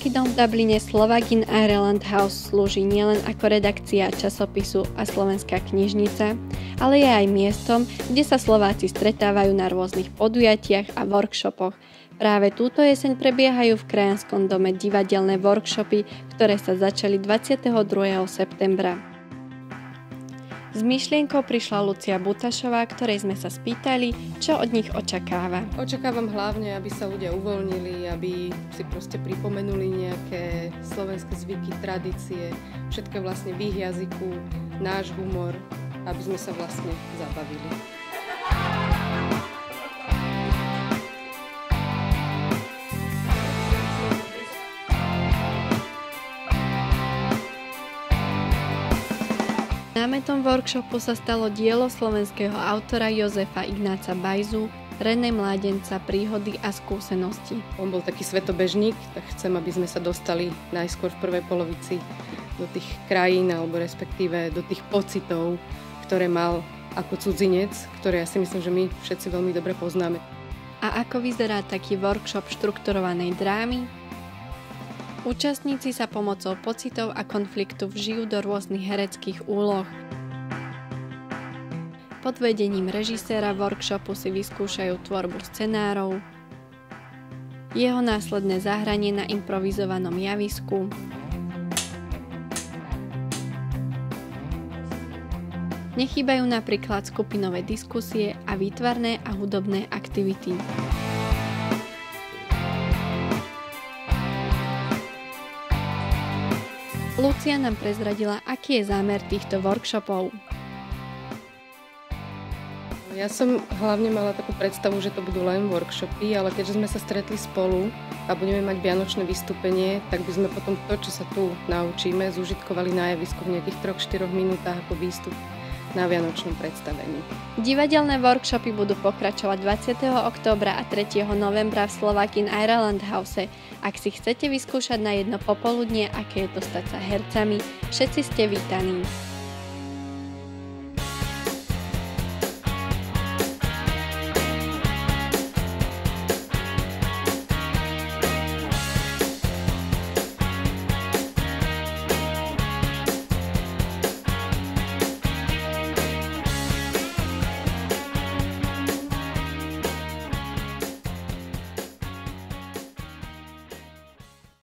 Slovenský dom v Dubline Slovak in Ireland House slúži nielen ako redakcia časopisu a Slovenská knižnica, ale je aj miestom, kde sa Slováci stretávajú na rôznych podujatiach a workshopoch. Práve túto jeseň prebiehajú v Krajanskom dome divadelné workshopy, ktoré sa začali 22. septembra. S myšlienkou prišla Lucia Butašová, ktorej sme sa spýtali, čo od nich očakáva. Očakávam hlavne, aby sa ľudia uvoľnili, aby si proste pripomenuli nejaké slovenské zvyky, tradície, všetko vlastne v ich jazyku, náš humor, aby sme sa vlastne zabavili. Námetom workshopu sa stalo dielo slovenského autora Jozefa Ignáca Bajzu René Mládenca, príhody a skúsenosti. On bol taký svetobežník, tak chcem, aby sme sa dostali najskôr v prvej polovici do tých krajín, alebo respektíve do tých pocitov, ktoré mal ako cudzinec, ktoré ja si myslím, že my všetci veľmi dobre poznáme. A ako vyzerá taký workshop štrukturovanej drámy? Účastníci sa pomocou pocitov a konfliktu vžijú do rôznych hereckých úloh. Pod vedením režiséra workshopu si vyskúšajú tvorbu scenárov, jeho následné zahranie na improvizovanom javisku, nechýbajú napríklad skupinové diskusie a výtvarné a hudobné aktivity. Lucia nám prezradila, aký je zámer týchto workshopov. Ja som hlavne mala takú predstavu, že to budú len workshopy, ale keďže sme sa stretli spolu a budeme mať vianočné vystúpenie, tak by sme potom to, čo sa tu naučíme, zúžitkovali na javisku v nejakých 3-4 minútach ako výstup na vianočnom predstavení. Divadelné workshopy budú pokračovať 20. októbra a 3. novembra v Slovak in Ireland House. Ak si chcete vyskúšať na jedno popoludnie, aké je to stať sa hercami, všetci ste vítaní.